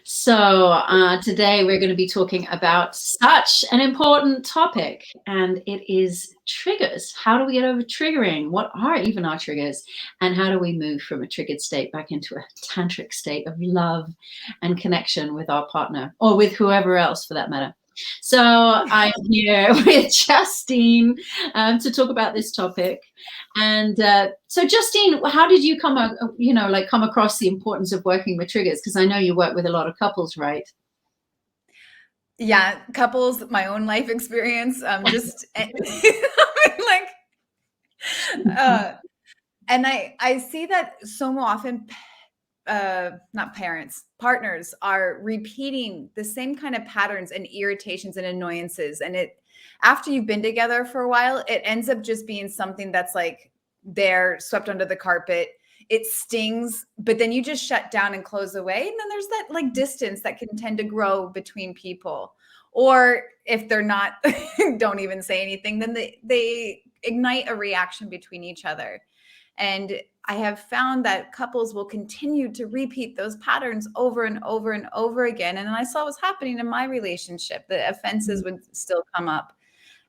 So today we're going to be talking about such an important topic, and it is triggers. How do we get over triggering? What are even our triggers? And how do we move from a triggered state back into a tantric state of love and connection with our partner, or with whoever else for that matter? So I'm here with Justine to talk about this topic. And so, Justine, how did you come across the importance of working with triggers? Because I know you work with a lot of couples, right? Yeah, couples, my own life experience, just like, and I see that so often, not parents, partners are repeating the same kind of patterns and irritations and annoyances, and after you've been together for a while, it ends up just being something that's like there, swept under the carpet. It stings, but then you just shut down and close away. And then there's that like distance that can tend to grow between people. Or if they're not, don't even say anything, then they ignite a reaction between each other. And I have found that couples will continue to repeat those patterns over and over and over again. And then I saw what's happening in my relationship. The offenses would still come up.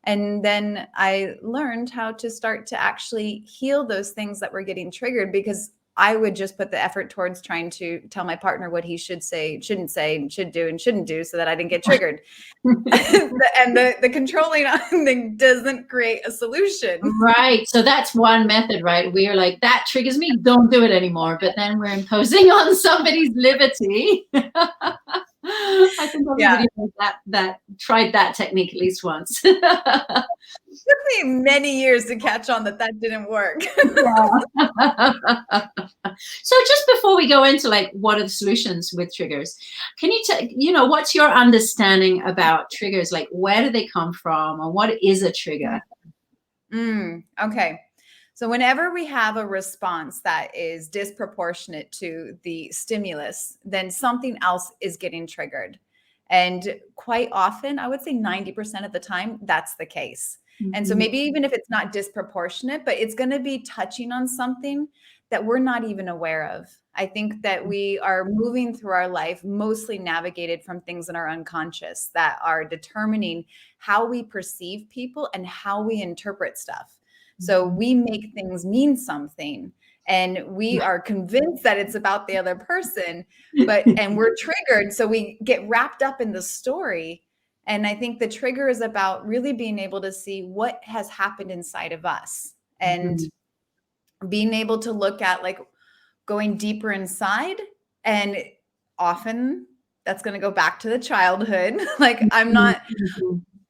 And then I learned how to start to actually heal those things that were getting triggered, because I would just put the effort towards trying to tell my partner what he should say, shouldn't say, and should do and shouldn't do, so that I didn't get triggered. And the controlling thing doesn't create a solution. Right. So that's one method, right? We're like, that triggers me, don't do it anymore. But then we're imposing on somebody's liberty. I think everybody knows that tried that technique at least once. It took me many years to catch on that didn't work. So just before we go into like what are the solutions with triggers, can you what's your understanding about triggers? Like, where do they come from, or what is a trigger? Okay. So whenever we have a response that is disproportionate to the stimulus, then something else is getting triggered. And quite often, I would say 90% of the time, that's the case. And so maybe even if it's not disproportionate, but it's going to be touching on something that we're not even aware of. I think that we are moving through our life mostly navigated from things in our unconscious that are determining how we perceive people and how we interpret stuff. So we make things mean something, and we are convinced that it's about the other person, and we're triggered. So we get wrapped up in the story. And I think the trigger is about really being able to see what has happened inside of us, and being able to look at like going deeper inside. And often that's going to go back to the childhood. Like, I'm not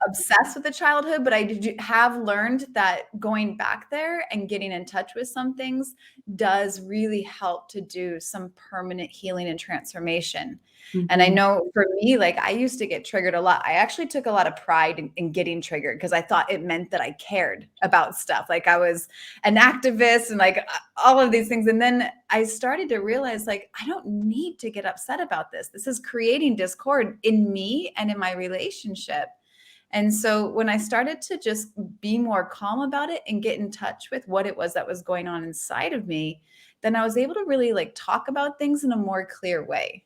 obsessed with the childhood, but I have learned that going back there and getting in touch with some things does really help to do some permanent healing and transformation. And I know for me, like, I used to get triggered a lot. I actually took a lot of pride in getting triggered, because I thought it meant that I cared about stuff. Like, I was an activist and like all of these things. And then I started to realize, like, I don't need to get upset about this. This is creating discord in me and in my relationship. And so when I started to just be more calm about it and get in touch with what it was that was going on inside of me, then I was able to really like talk about things in a more clear way.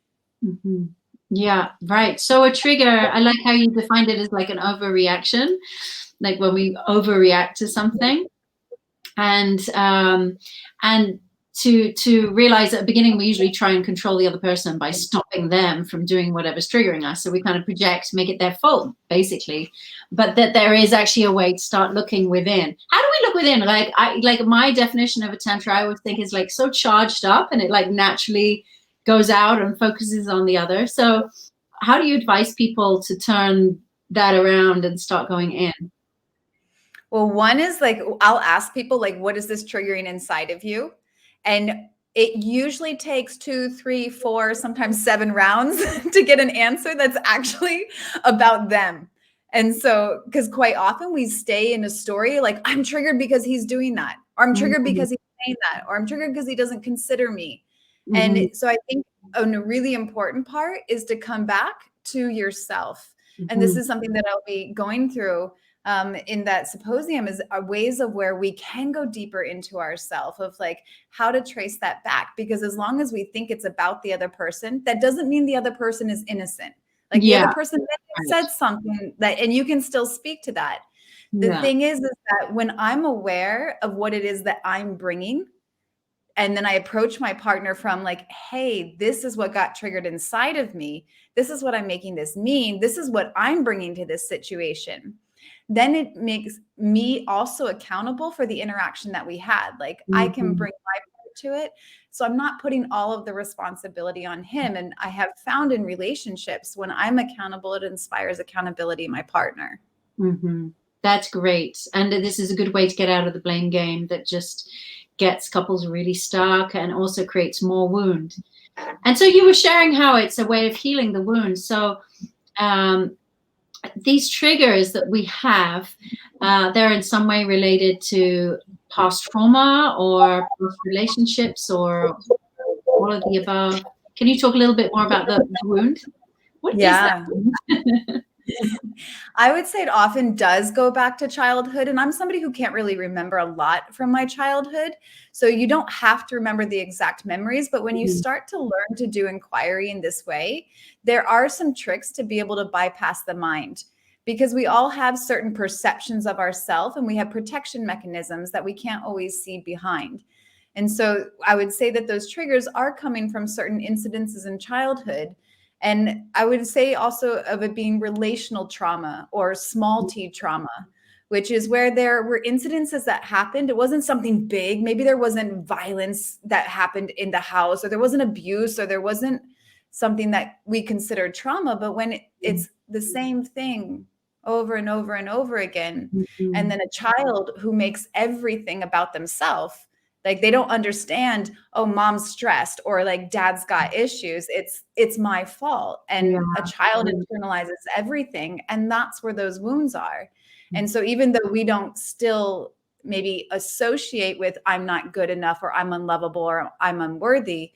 Yeah, right. So a trigger, I like how you defined it as like an overreaction, like when we overreact to something. And to realize at the beginning, we usually try and control the other person by stopping them from doing whatever's triggering us. So we kind of project, make it their fault, basically. But that there is actually a way to start looking within. How do we look within? Like my definition of a tantra, I would think is like so charged up, and it like naturally goes out and focuses on the other. So how do you advise people to turn that around and start going in? Well, one is like, I'll ask people like, what is this triggering inside of you? And it usually takes 2, 3, 4, sometimes 7 rounds to get an answer that's actually about them. And so, because quite often we stay in a story like, I'm triggered because he's doing that, or I'm triggered because he's saying that, or I'm triggered because he doesn't consider me. And so I think a really important part is to come back to yourself. And this is something that I'll be going through in that symposium is ways of where we can go deeper into ourselves, of like how to trace that back. Because as long as we think it's about the other person, that doesn't mean the other person is innocent. Like the other person said something that, and you can still speak to that. The thing is that when I'm aware of what it is that I'm bringing, and then I approach my partner from like, hey, this is what got triggered inside of me. This is what I'm making this mean. This is what I'm bringing to this situation. Then it makes me also accountable for the interaction that we had. Like I can bring my part to it. So I'm not putting all of the responsibility on him. And I have found in relationships, when I'm accountable, it inspires accountability in my partner. That's great. And this is a good way to get out of the blame game that just gets couples really stuck and also creates more wound. And so you were sharing how it's a way of healing the wound. So these triggers that we have, they're in some way related to past trauma or past relationships or all of the above. Can you talk a little bit more about the wound? What is that? I would say it often does go back to childhood. And I'm somebody who can't really remember a lot from my childhood. So you don't have to remember the exact memories. But when you start to learn to do inquiry in this way, there are some tricks to be able to bypass the mind, because we all have certain perceptions of ourselves and we have protection mechanisms that we can't always see behind. And so I would say that those triggers are coming from certain incidences in childhood. And I would say also of it being relational trauma or small t trauma, which is where there were incidences that happened. It wasn't something big. Maybe there wasn't violence that happened in the house, or there wasn't abuse, or there wasn't something that we consider trauma. But when it's the same thing over and over and over again, and then a child who makes everything about themselves, like they don't understand, oh, mom's stressed or like dad's got issues. It's my fault. And a child internalizes everything. And that's where those wounds are. And so even though we don't still maybe associate with I'm not good enough or I'm unlovable or I'm unworthy,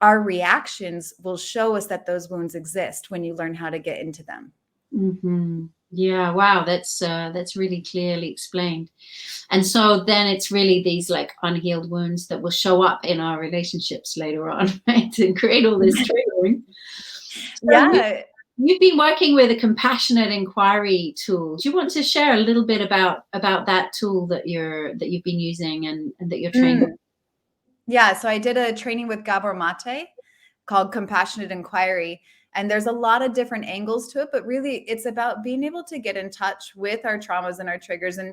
our reactions will show us that those wounds exist when you learn how to get into them. Yeah, wow, that's really clearly explained. And so then it's really these like unhealed wounds that will show up in our relationships later on, right? And create all this triggering. So you've been working with a compassionate inquiry tool. Do you want to share a little bit about that tool that you've been using and that you're training? Yeah, so I did a training with Gabor Mate called Compassionate Inquiry. And there's a lot of different angles to it, but really it's about being able to get in touch with our traumas and our triggers. And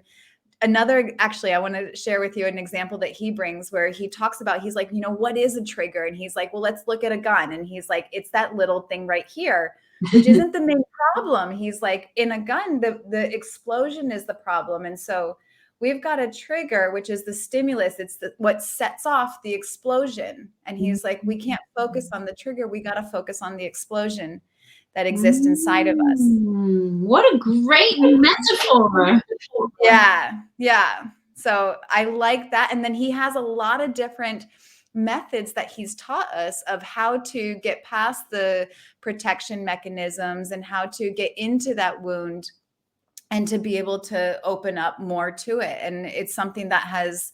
actually, I want to share with you an example that he brings where he talks about, he's like, what is a trigger? And he's like, well, let's look at a gun. And he's like, it's that little thing right here, which isn't the main problem. He's like, in a gun, the explosion is the problem. And so we've got a trigger, which is the stimulus. It's what sets off the explosion. And he's like, we can't focus on the trigger. We got to focus on the explosion that exists inside of us. What a great metaphor. Yeah. So I like that. And then he has a lot of different methods that he's taught us of how to get past the protection mechanisms and how to get into that wound and to be able to open up more to it. And it's something that has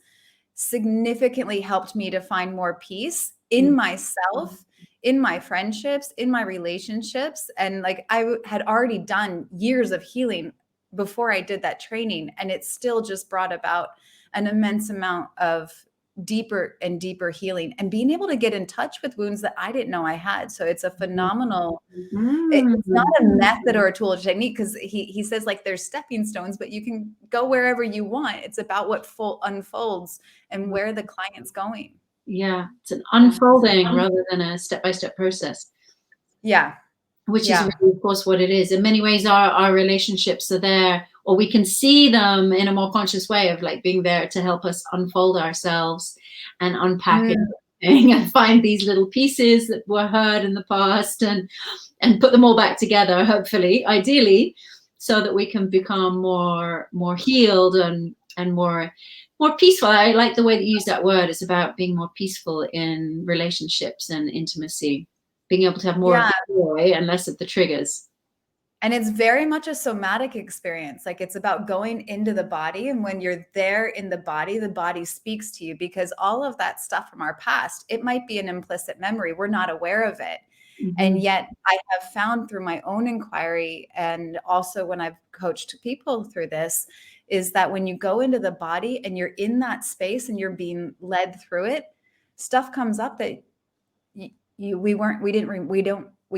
significantly helped me to find more peace in myself, in my friendships, in my relationships. And like I had already done years of healing before I did that training, and it still just brought about an immense amount of deeper and deeper healing and being able to get in touch with wounds that I didn't know I had. So it's a phenomenal, it's not a method or a tool or technique, because he says like there's stepping stones, but you can go wherever you want. It's about what unfolds and where the client's going. Yeah, it's an unfolding rather than a step-by-step process. Which is really, of course, what it is. In many ways, our relationships are there, or we can see them in a more conscious way of like being there to help us unfold ourselves and unpack everything and find these little pieces that were hurt in the past and put them all back together, hopefully, ideally, so that we can become more healed and more peaceful. I like the way that you use that word. It's about being more peaceful in relationships and intimacy. Being able to have more of the joy and less of the triggers. And it's very much a somatic experience. Like it's about going into the body. And when you're there in the body speaks to you, because all of that stuff from our past, it might be an implicit memory. We're not aware of it. And yet I have found through my own inquiry, and also when I've coached people through this, is that when you go into the body and you're in that space and you're being led through it, stuff comes up that we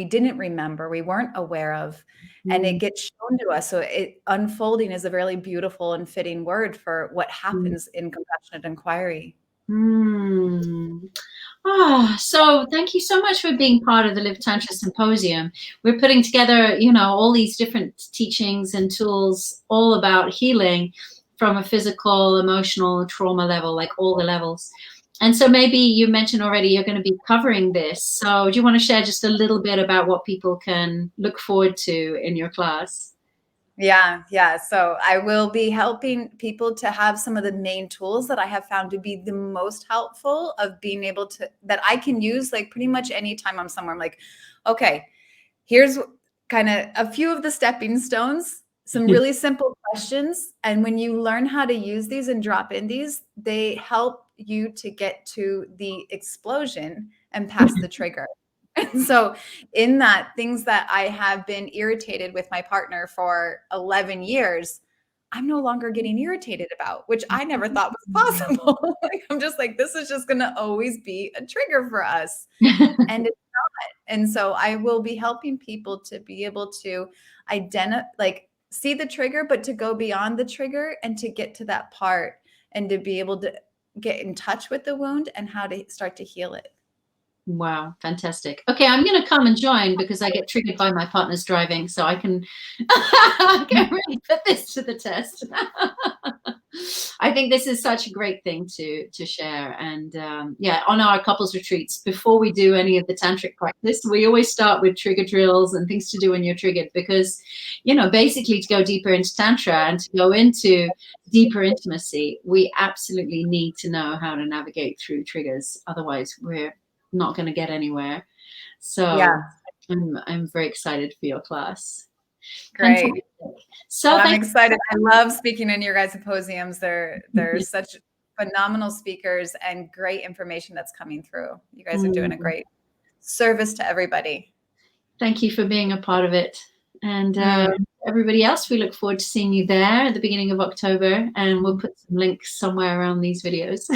didn't remember, we weren't aware of, and it gets shown to us. So unfolding is a really beautiful and fitting word for what happens in compassionate inquiry. So thank you so much for being part of the Live Tantra Symposium. We're putting together, all these different teachings and tools all about healing from a physical, emotional, trauma level, like all the levels. And so maybe you mentioned already you're going to be covering this. So do you want to share just a little bit about what people can look forward to in your class? Yeah. So I will be helping people to have some of the main tools that I have found to be the most helpful of being able to, that I can use like pretty much anytime I'm somewhere. I'm like, okay, here's kind of a few of the stepping stones, some really simple questions. And when you learn how to use these and drop in these, they help you to get to the explosion and past the trigger. And so in that, things that I have been irritated with my partner for 11 years, I'm no longer getting irritated about, which I never thought was possible. Like, I'm just like, this is just going to always be a trigger for us. And it's not. And so I will be helping people to be able to identify, like see the trigger, but to go beyond the trigger and to get to that part and to be able to get in touch with the wound and how to start to heal it. Wow, fantastic. Okay, I'm going to come and join because I get triggered by my partner's driving, so I can really put this to the test. I think this is such a great thing to share. And on our couples retreats, before we do any of the tantric practice, we always start with trigger drills and things to do when you're triggered, because, basically to go deeper into Tantra and to go into deeper intimacy, we absolutely need to know how to navigate through triggers. Otherwise, we're not going to get anywhere. So yeah. I'm very excited for your class. Great. Fantastic. So I'm excited. I love speaking in your guys' symposiums. They're such phenomenal speakers and great information that's coming through. You guys are doing a great service to everybody. Thank you for being a part of it. And everybody else, we look forward to seeing you there at the beginning of October, and we'll put some links somewhere around these videos.